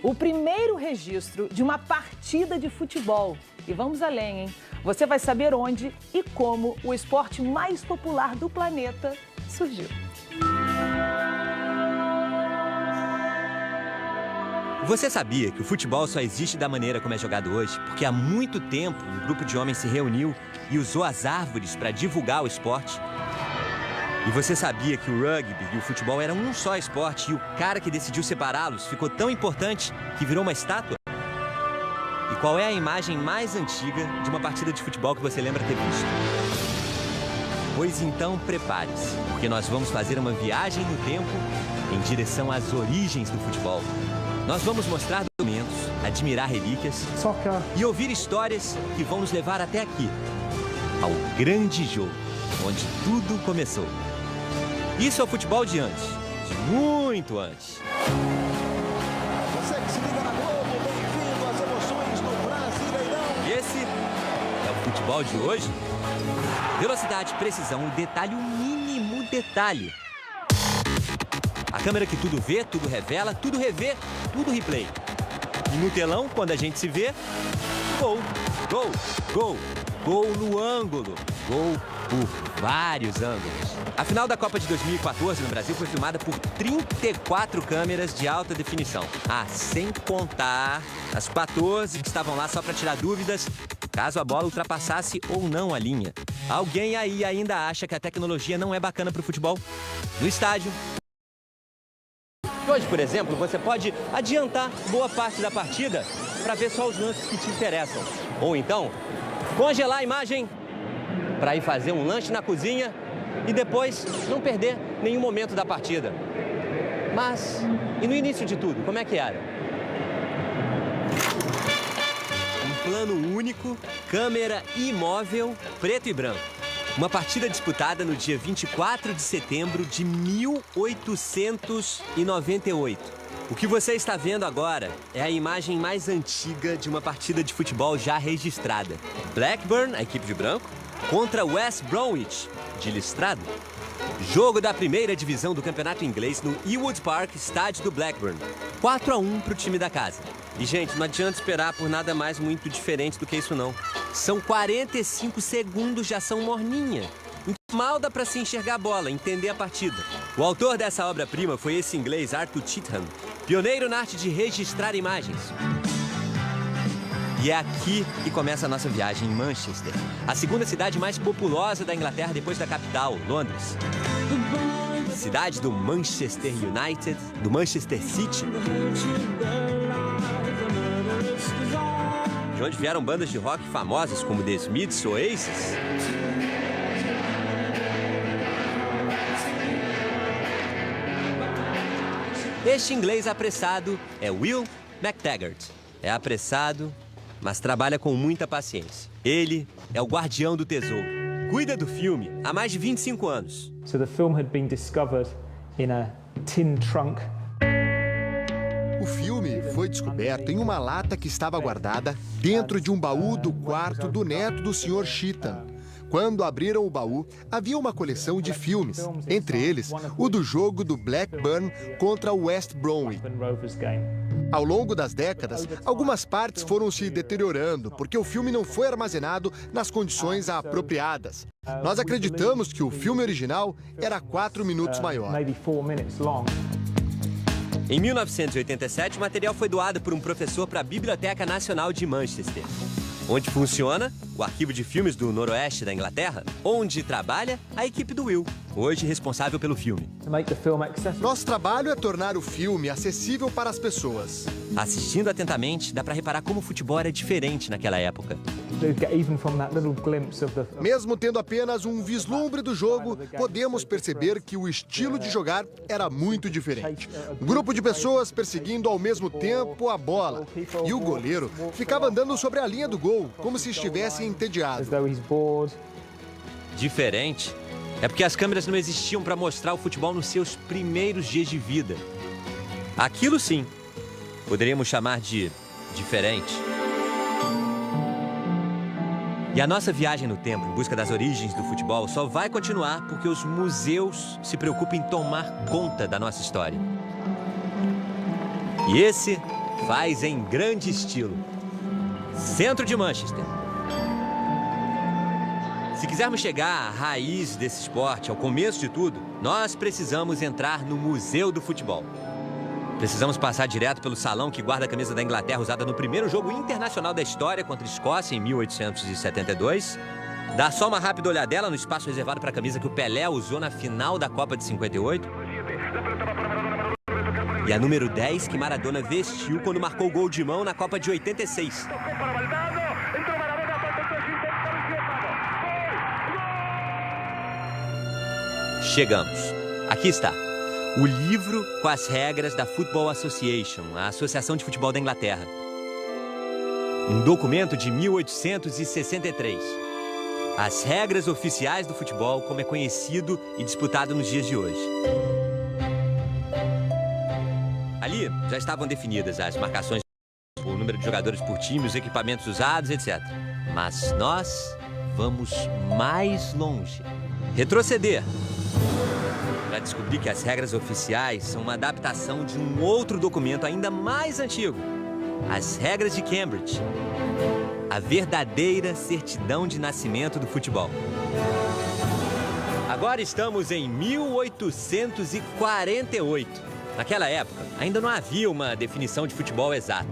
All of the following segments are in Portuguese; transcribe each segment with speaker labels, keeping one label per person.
Speaker 1: O primeiro registro de uma partida de futebol. E vamos além, hein? Você vai saber onde e como o esporte mais popular do planeta surgiu.
Speaker 2: Você sabia que o futebol só existe da maneira como é jogado hoje? Porque há muito tempo um grupo de homens se reuniu e usou as árvores para divulgar o esporte? E você sabia que o rugby e o futebol eram um só esporte e o cara que decidiu separá-los ficou tão importante que virou uma estátua? E qual é a imagem mais antiga de uma partida de futebol que você lembra ter visto? Pois então prepare-se, porque nós vamos fazer uma viagem no tempo em direção às origens do futebol. Nós vamos mostrar documentos, admirar relíquias e ouvir histórias que vão nos levar até aqui, ao grande jogo, onde tudo começou. Isso é o futebol de antes, de muito antes.
Speaker 3: Você que se liga na Globo, bem-vindo às emoções do Brasileirão.
Speaker 2: E esse é o futebol de hoje. Velocidade, precisão, detalhe, o mínimo detalhe. A câmera que tudo vê, tudo revela, tudo revê, tudo replay. E no telão, quando a gente se vê, gol, gol, gol, gol no ângulo, gol por vários ângulos. A final da Copa de 2014 no Brasil foi filmada por 34 câmeras de alta definição. Ah, sem contar as 14 que estavam lá só para tirar dúvidas, caso a bola ultrapassasse ou não a linha. Alguém aí ainda acha que a tecnologia não é bacana para o futebol? No estádio. Hoje, por exemplo, você pode adiantar boa parte da partida para ver só os lances que te interessam. Ou então, congelar a imagem para ir fazer um lanche na cozinha e depois não perder nenhum momento da partida. Mas, e no início de tudo, como é que era? Um plano único, câmera imóvel, preto e branco. Uma partida disputada no dia 24 de setembro de 1898. O que você está vendo agora é a imagem mais antiga de uma partida de futebol já registrada. Blackburn, a equipe de branco, contra West Bromwich, de listrado. Jogo da primeira divisão do campeonato inglês no Ewood Park, estádio do Blackburn. 4-1 para o time da casa. E, gente, não adianta esperar por nada mais muito diferente do que isso, não. São 45 segundos de ação morninha. Mal dá para se enxergar a bola, entender a partida. O autor dessa obra-prima foi esse inglês Arthur Cheetham, pioneiro na arte de registrar imagens. E é aqui que começa a nossa viagem em Manchester, a segunda cidade mais populosa da Inglaterra depois da capital, Londres. Cidade do Manchester United, do Manchester City. De onde vieram bandas de rock famosas como The Smiths ou Oasis. Este inglês apressado é Will McTaggart. É apressado, mas trabalha com muita paciência. Ele é o guardião do tesouro. Cuida do filme há mais de 25 anos.
Speaker 4: So the film had been discovered in a tin trunk.
Speaker 5: O filme foi descoberto em uma lata que estava guardada dentro de um baú do quarto do neto do Sr. Cheetham. Quando abriram o baú, havia uma coleção de filmes, entre eles o do jogo do Blackburn contra o West Bromwich. Ao longo das décadas, algumas partes foram se deteriorando porque o filme não foi armazenado nas condições apropriadas. Nós acreditamos que o filme original era 4 minutos maior.
Speaker 2: Em 1987, o material foi doado por um professor para a Biblioteca Nacional de Manchester, onde funciona o arquivo de filmes do noroeste da Inglaterra, onde trabalha a equipe do Will, hoje responsável pelo filme.
Speaker 5: Nosso trabalho é tornar o filme acessível para as pessoas.
Speaker 2: Assistindo atentamente, dá para reparar como o futebol era diferente naquela época.
Speaker 5: Mesmo tendo apenas um vislumbre do jogo, podemos perceber que o estilo de jogar era muito diferente. Um grupo de pessoas perseguindo ao mesmo tempo a bola. E o goleiro ficava andando sobre a linha do gol, como se estivesse entediado.
Speaker 2: Diferente? É porque as câmeras não existiam para mostrar o futebol nos seus primeiros dias de vida. Aquilo sim, poderíamos chamar de diferente. E a nossa viagem no tempo, em busca das origens do futebol, só vai continuar porque os museus se preocupam em tomar conta da nossa história. E esse faz em grande estilo. Centro de Manchester. Se quisermos chegar à raiz desse esporte, ao começo de tudo, nós precisamos entrar no Museu do Futebol. Precisamos passar direto pelo salão que guarda a camisa da Inglaterra usada no primeiro jogo internacional da história contra a Escócia em 1872. Dar só uma rápida olhadela no espaço reservado para a camisa que o Pelé usou na final da Copa de 58. E a número 10 que Maradona vestiu quando marcou o gol de mão na Copa de 86. Chegamos. Aqui está. O livro com as regras da Football Association, a Associação de Futebol da Inglaterra. Um documento de 1863. As regras oficiais do futebol, como é conhecido e disputado nos dias de hoje. Ali já estavam definidas as marcações, o número de jogadores por time, os equipamentos usados, etc. Mas nós vamos mais longe. Retroceder. Para descobrir que as regras oficiais são uma adaptação de um outro documento ainda mais antigo. As regras de Cambridge. A verdadeira certidão de nascimento do futebol. Agora estamos em 1848. Naquela época, ainda não havia uma definição de futebol exata.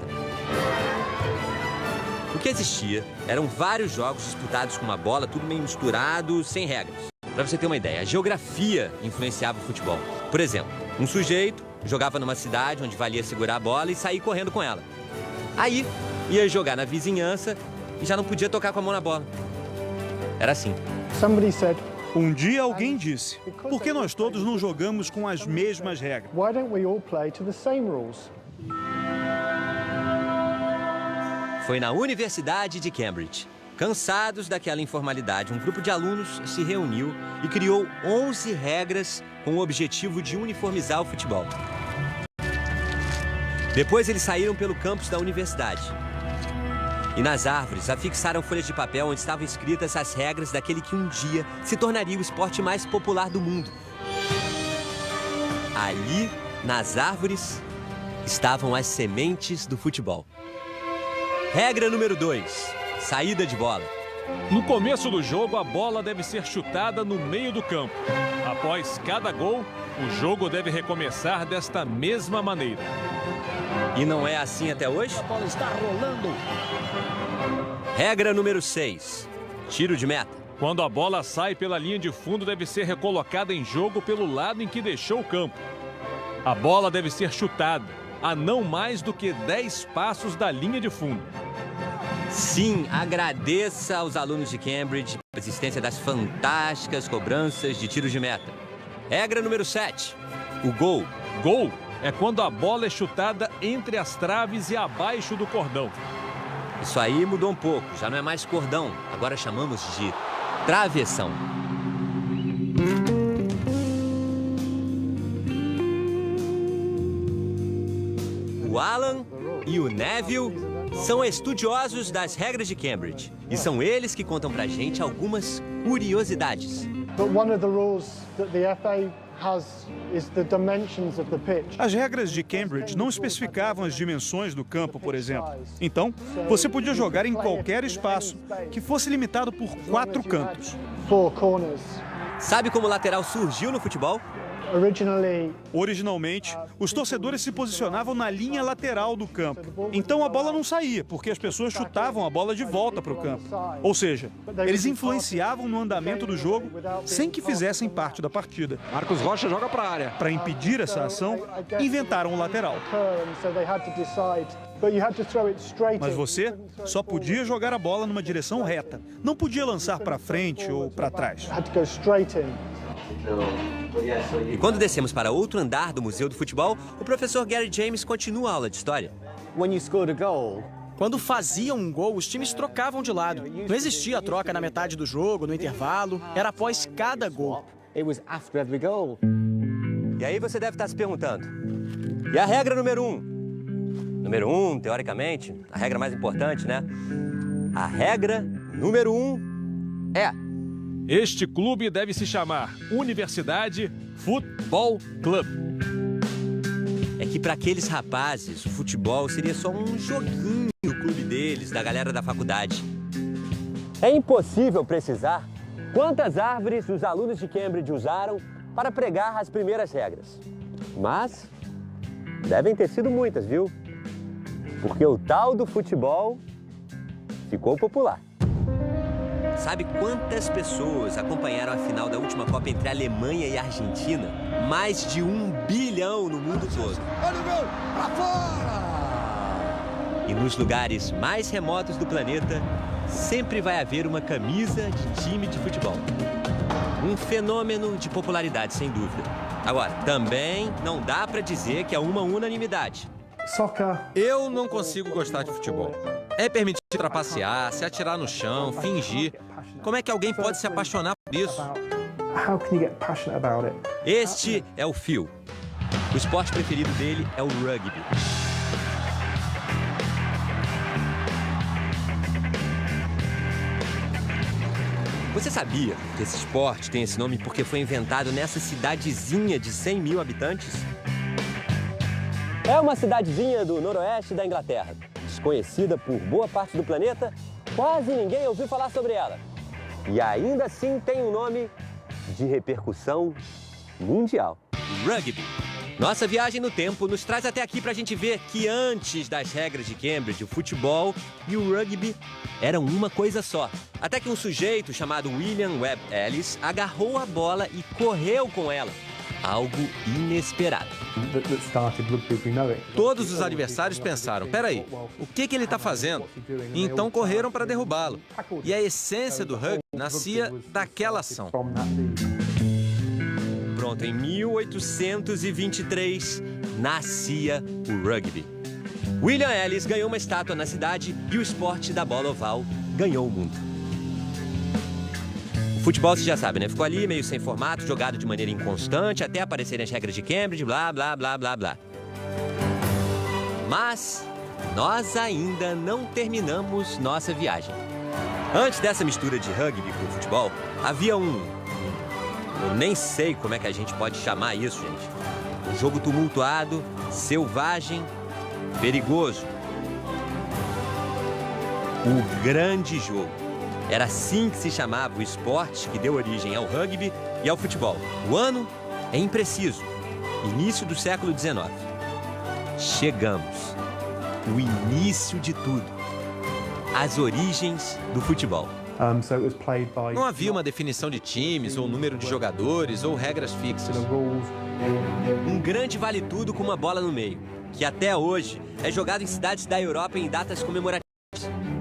Speaker 2: O que existia eram vários jogos disputados com uma bola, tudo meio misturado, sem regras. Para você ter uma ideia, a geografia influenciava o futebol. Por exemplo, um sujeito jogava numa cidade onde valia segurar a bola e sair correndo com ela. Aí, ia jogar na vizinhança e já não podia tocar com a mão na bola. Era assim.
Speaker 6: Um dia alguém disse, por que nós todos não jogamos com as mesmas regras?
Speaker 2: Foi na Universidade de Cambridge. Cansados daquela informalidade, um grupo de alunos se reuniu e criou 11 regras com o objetivo de uniformizar o futebol. Depois eles saíram pelo campus da universidade. E nas árvores afixaram folhas de papel onde estavam escritas as regras daquele que um dia se tornaria o esporte mais popular do mundo. Ali, nas árvores, estavam as sementes do futebol. Regra número 2. Saída de bola.
Speaker 7: No começo do jogo, a bola deve ser chutada no meio do campo. Após cada gol, o jogo deve recomeçar desta mesma maneira.
Speaker 2: E não é assim até hoje?
Speaker 3: A bola está rolando.
Speaker 2: Regra número 6. Tiro de meta.
Speaker 7: Quando a bola sai pela linha de fundo, deve ser recolocada em jogo pelo lado em que deixou o campo. A bola deve ser chutada a não mais do que 10 passos da linha de fundo.
Speaker 2: Sim, agradeça aos alunos de Cambridge a existência das fantásticas cobranças de tiro de meta. Regra número 7. O gol.
Speaker 7: Gol é quando a bola é chutada entre as traves e abaixo do cordão.
Speaker 2: Isso aí mudou um pouco, já não é mais cordão, agora chamamos de travessão. O Alan e o Neville são estudiosos das regras de Cambridge e são eles que contam pra gente algumas curiosidades.
Speaker 6: As regras de Cambridge não especificavam as dimensões do campo, por exemplo. Então, você podia jogar em qualquer espaço que fosse limitado por 4 cantos.
Speaker 2: Sabe como o lateral surgiu no futebol?
Speaker 6: Originalmente, os torcedores se posicionavam na linha lateral do campo. Então a bola não saía, porque as pessoas chutavam a bola de volta para o campo. Ou seja, eles influenciavam no andamento do jogo sem que fizessem parte da partida.
Speaker 8: Marcos Rocha joga para a área.
Speaker 6: Para impedir essa ação, inventaram o lateral. Mas você só podia jogar a bola numa direção reta. Não podia lançar para frente ou para trás.
Speaker 2: E quando descemos para outro andar do Museu do Futebol, o professor Gary James continua a aula de história.
Speaker 9: Quando faziam um gol, os times trocavam de lado. Não existia a troca na metade do jogo, no intervalo. Era após cada gol.
Speaker 2: E aí você deve estar se perguntando, e a regra número 1? Número 1, teoricamente, a regra mais importante, né? A regra número 1 é...
Speaker 7: Este clube deve se chamar Universidade Football Club.
Speaker 2: É que para aqueles rapazes o futebol seria só um joguinho, o clube deles, da galera da faculdade. É impossível precisar quantas árvores os alunos de Cambridge usaram para pregar as primeiras regras. Mas devem ter sido muitas, viu? Porque o tal do futebol ficou popular. Sabe quantas pessoas acompanharam a final da última Copa entre Alemanha e Argentina? Mais de 1 bilhão no mundo todo.
Speaker 3: Olha o gol, pra fora!
Speaker 2: E nos lugares mais remotos do planeta, sempre vai haver uma camisa de time de futebol. Um fenômeno de popularidade, sem dúvida. Agora, também não dá pra dizer que é uma unanimidade.
Speaker 8: Eu não consigo gostar de futebol. É permitido trapacear, se atirar no chão, fingir. Como é que alguém pode se apaixonar por isso?
Speaker 2: Este é o Phil. O esporte preferido dele é o rugby. Você sabia que esse esporte tem esse nome porque foi inventado nessa cidadezinha de 100 mil habitantes? É uma cidadezinha do noroeste da Inglaterra. Desconhecida por boa parte do planeta, quase ninguém ouviu falar sobre ela. E ainda assim tem um nome de repercussão mundial. Rugby. Nossa viagem no tempo nos traz até aqui pra gente ver que antes das regras de Cambridge, o futebol e o rugby eram uma coisa só. Até que um sujeito chamado William Webb Ellis agarrou a bola e correu com ela. Algo inesperado.
Speaker 8: Todos os adversários pensaram, peraí, o que ele está fazendo? E então correram para derrubá-lo. E a essência do rugby nascia daquela ação.
Speaker 2: Pronto, em 1823, nascia o rugby. William Ellis ganhou uma estátua na cidade e o esporte da bola oval ganhou o mundo. O futebol, você já sabe, né? Ficou ali meio sem formato, jogado de maneira inconstante, até aparecerem as regras de Cambridge, blá, blá, blá, blá, blá. Mas nós ainda não terminamos nossa viagem. Antes dessa mistura de rugby com futebol, havia eu nem sei como é que a gente pode chamar isso, gente. Um jogo tumultuado, selvagem, perigoso. O grande jogo. Era assim que se chamava o esporte que deu origem ao rugby e ao futebol. O ano é impreciso. Início do século XIX. Chegamos. O início de tudo. As origens do futebol.
Speaker 8: Não havia uma definição de times, ou número de jogadores, ou regras fixas.
Speaker 2: Um grande vale-tudo com uma bola no meio, que até hoje é jogado em cidades da Europa em datas comemorativas.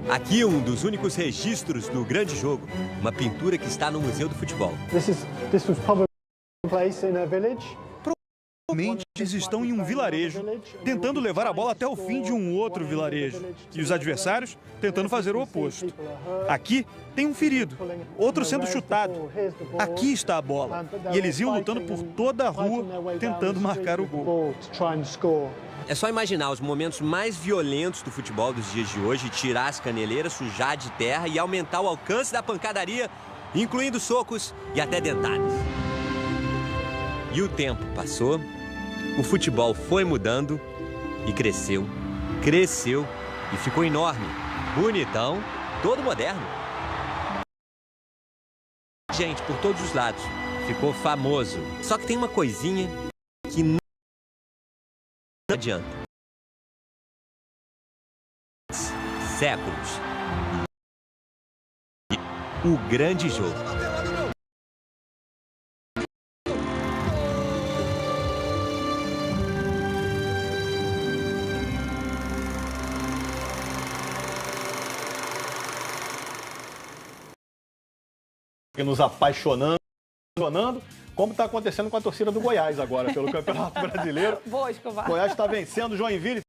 Speaker 2: Aqui um dos únicos registros do grande jogo, uma pintura que está no Museu do Futebol.
Speaker 6: Provavelmente eles estão em um vilarejo, tentando levar a bola até o fim de um outro vilarejo, e os adversários tentando fazer o oposto. Aqui tem um ferido, outro sendo chutado. Aqui está a bola, e eles iam lutando por toda a rua, tentando marcar o gol.
Speaker 2: É só imaginar os momentos mais violentos do futebol dos dias de hoje, tirar as caneleiras, sujar de terra e aumentar o alcance da pancadaria, incluindo socos e até dentadas. E o tempo passou, o futebol foi mudando e cresceu, cresceu e ficou enorme, bonitão, todo moderno. Gente, por todos os lados, ficou famoso. Só que tem uma coisinha que não adianta. Séculos. O grande jogo.
Speaker 10: Nos apaixonando, como está acontecendo com a torcida do Goiás agora, pelo Campeonato Brasileiro.
Speaker 1: Boa, Escobar.
Speaker 10: Goiás está vencendo o Joinville.